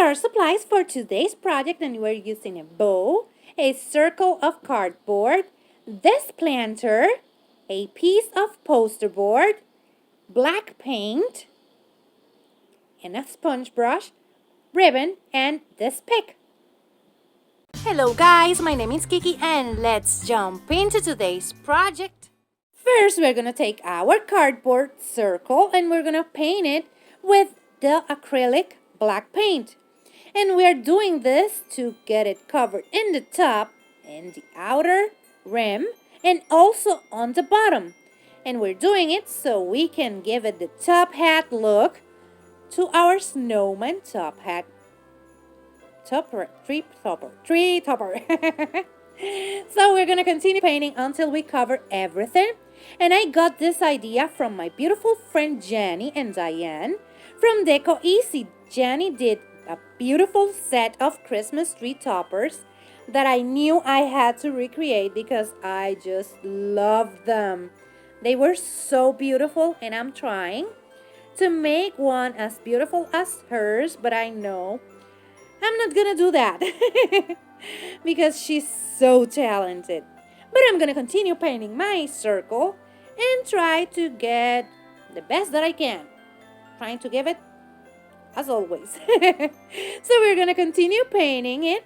are supplies for today's project, and we're using a bow, a circle of cardboard, this planter, a piece of poster board, black paint, and a sponge brush, ribbon, and this pick. Hello guys, my name is Kiki and let's jump into today's project. First, we're gonna take our cardboard circle and we're gonna paint it with the acrylic black paint. And we're doing this to get it covered in the top and the outer rim and also on the bottom. And we're doing it so we can give it the top hat look to our snowman top hat. Tree topper. So we're gonna continue painting until we cover everything. And I got this idea from my beautiful friend Janny and Diane from Deco Easy. Janny did a beautiful set of Christmas tree toppers that I knew I had to recreate because I just love them. They were so beautiful and I'm trying to make one as beautiful as hers, but I know I'm not gonna do that because she's so talented. But I'm gonna continue painting my circle and try to get the best that I can. Trying to give it as always. So we're gonna continue painting it.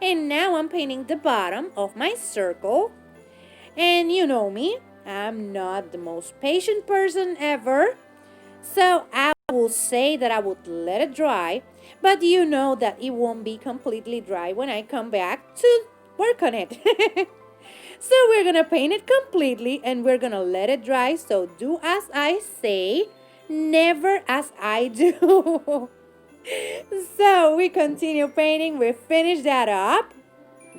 And now I'm painting the bottom of my circle. And you know me, I'm not the most patient person ever. So I will say that I would let it dry. But you know that it won't be completely dry when I come back to work on it. So we're gonna paint it completely and we're gonna let it dry. So do as I say, never as I do. So we continue painting. We finish that up.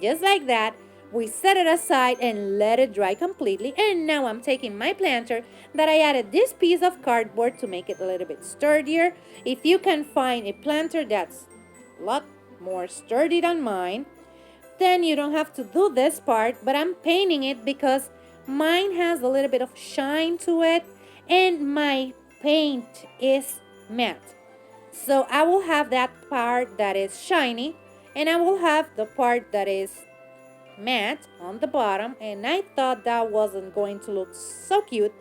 Just like that. We set it aside and let it dry completely. And now I'm taking my planter that I added this piece of cardboard to make it a little bit sturdier. If you can find a planter that's a lot more sturdy than mine, then you don't have to do this part. But I'm painting it because mine has a little bit of shine to it and my paint is matte. So I will have that part that is shiny and I will have the part that is matte on the bottom, and I thought that wasn't going to look so cute,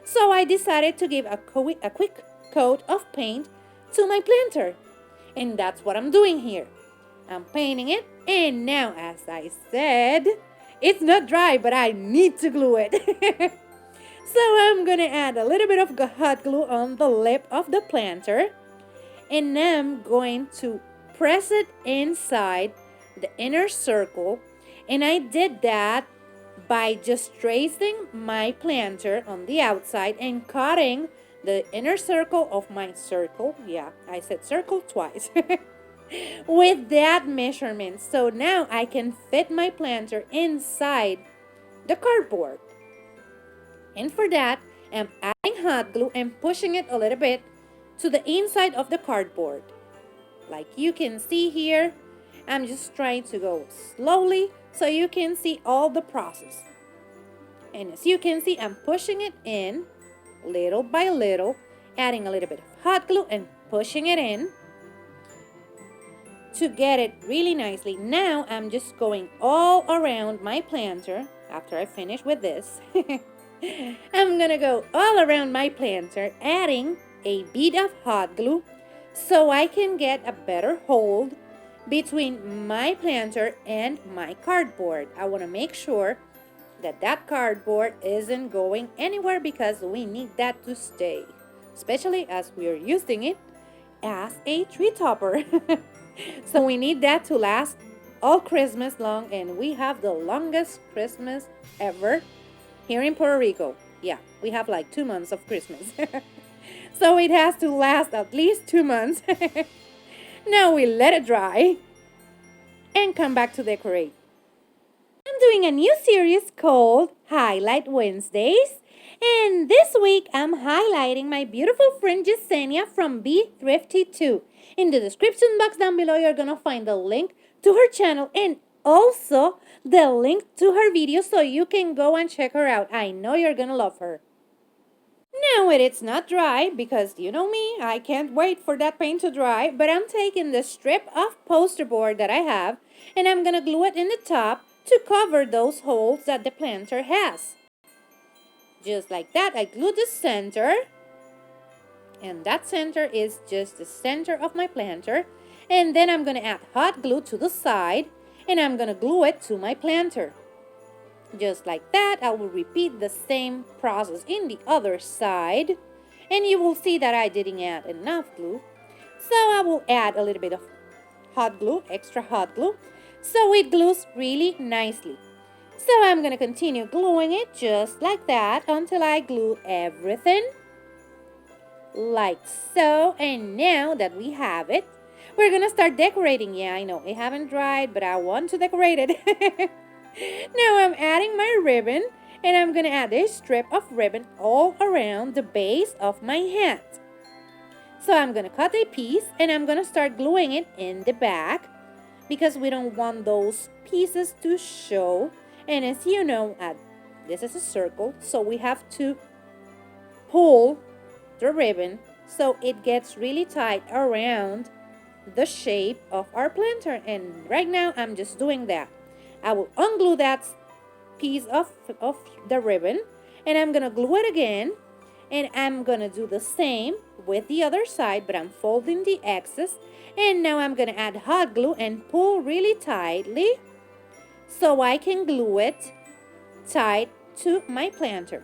so I decided to give a quick coat of paint to my planter, and that's what I'm doing here. I'm painting it, and now, as I said, it's not dry, but I need to glue it. So I'm gonna add a little bit of hot glue on the lip of the planter, and I'm going to press it inside the inner circle. And I did that by just tracing my planter on the outside and cutting the inner circle of my circle. Yeah, I said circle twice. With that measurement. So now I can fit my planter inside the cardboard. And for that, I'm adding hot glue and pushing it a little bit to the inside of the cardboard. Like you can see here, I'm just trying to go slowly so you can see all the process. And as you can see, I'm pushing it in little by little, adding a little bit of hot glue and pushing it in to get it really nicely. Now I'm just going all around my planter after I finish with this. I'm gonna go all around my planter, adding a bead of hot glue so I can get a better hold between my planter and my cardboard. I want to make sure that that cardboard isn't going anywhere because we need that to stay, especially as we are using it as a tree topper. So we need that to last all Christmas long, and we have the longest Christmas ever here in Puerto Rico. Yeah, we have like 2 months of Christmas. So it has to last at least 2 months. Now we let it dry and come back to decorate. I'm doing a new series called Highlight Wednesdays. And this week I'm highlighting my beautiful friend Jessenia from Be Thrifty2. In the description box down below, you're going to find the link to her channel and also the link to her video so you can go and check her out. I know you're going to love her. Now it's not dry because you know me, I can't wait for that paint to dry, but I'm taking the strip of poster board that I have and I'm gonna glue it in the top to cover those holes that the planter has. Just like that, I glue the center, and that center is just the center of my planter, and then I'm gonna add hot glue to the side and I'm gonna glue it to my planter. Just like that, I will repeat the same process in the other side, and you will see that I didn't add enough glue, so I will add a little bit of hot glue, extra hot glue, so it glues really nicely. So I'm gonna continue gluing it just like that until I glue everything like so. And now that we have it, we're gonna start decorating. Yeah, I know it haven't dried, but I want to decorate it. Now I'm adding my ribbon, and I'm gonna add a strip of ribbon all around the base of my hat. So I'm gonna cut a piece and I'm gonna start gluing it in the back because we don't want those pieces to show. And as you know, this is a circle, so we have to pull the ribbon so it gets really tight around the shape of our planter. And right now I'm just doing that. I will unglue that piece of the ribbon and I'm gonna glue it again, and I'm gonna do the same with the other side, but I'm folding the excess, and now I'm gonna add hot glue and pull really tightly so I can glue it tight to my planter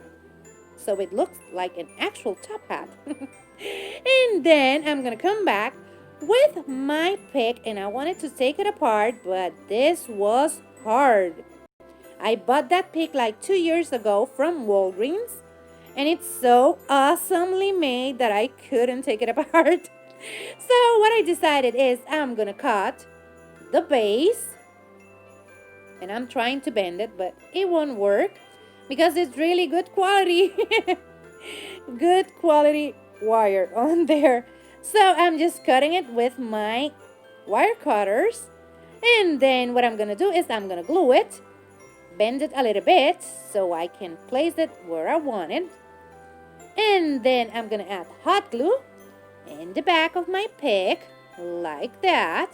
so it looks like an actual top hat. And then I'm gonna come back with my pick, and I wanted to take it apart, but this was hard. I bought that pick like 2 years ago from Walgreens, and it's so awesomely made that I couldn't take it apart. So what I decided is I'm gonna cut the base, and I'm trying to bend it, but it won't work because it's really good quality. Good quality wire on there. So I'm just cutting it with my wire cutters, and then what I'm gonna do is I'm gonna glue it, bend it a little bit so I can place it where I want it, and then I'm gonna add hot glue in the back of my pick like that,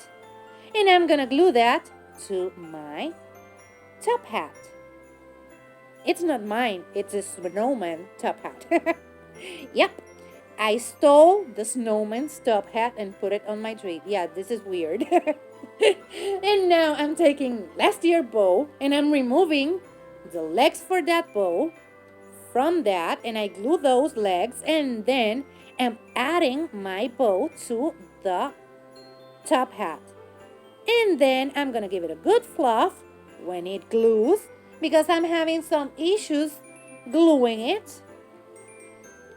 and I'm gonna glue that to my top hat. It's not mine, it's a Snowman top hat. Yep, I stole the Snowman's top hat and put it on my tree. Yeah, this is weird. And now I'm taking last year's bow and I'm removing the legs for that bow from that, and I glue those legs, and then I'm adding my bow to the top hat. And then I'm gonna give it a good fluff when it glues because I'm having some issues gluing it.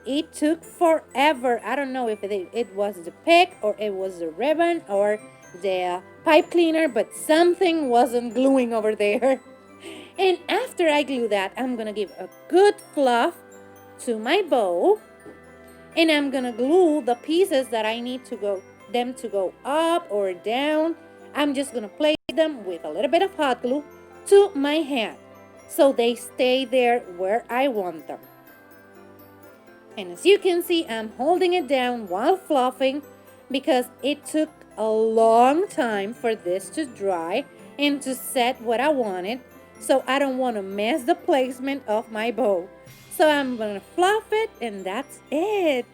It took forever. I don't know if it was the pick or it was the ribbon or the pipe cleaner, but something wasn't gluing over there. And after I glue that, I'm gonna give a good fluff to my bow, and I'm gonna glue the pieces that I need to go up or down. I'm just gonna place them with a little bit of hot glue to my hat so they stay there where I want them. And as you can see, I'm holding it down while fluffing because it took a long time for this to dry and to set what I wanted. So I don't want to mess the placement of my bow. So I'm going to fluff it, and that's it.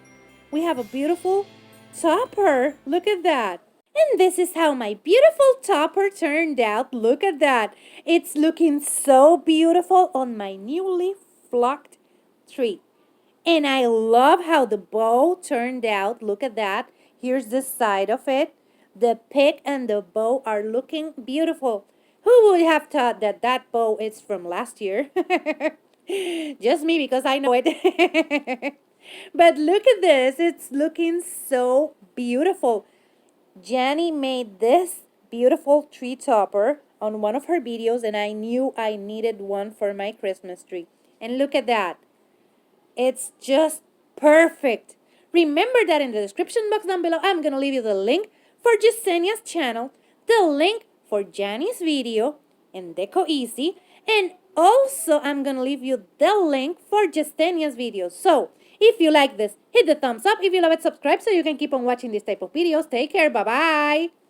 We have a beautiful topper. Look at that. And this is how my beautiful topper turned out. Look at that. It's looking so beautiful on my newly flocked tree. And I love how the bow turned out. Look at that. Here's the side of it. The pick and the bow are looking beautiful. Who would have thought that that bow is from last year? Just me, because I know it. But look at this. It's looking so beautiful. Janny made this beautiful tree topper on one of her videos, and I knew I needed one for my Christmas tree. And look at that. It's just perfect. Remember that in the description box down below, I'm going to leave you the link for Jessenia's channel, the link for Janny's video and Deco Easy, and also I'm going to leave you the link for Jessenia's video. So If you like this, hit the thumbs up. If you love it, subscribe so you can keep on watching this type of videos. Take care. Bye-bye.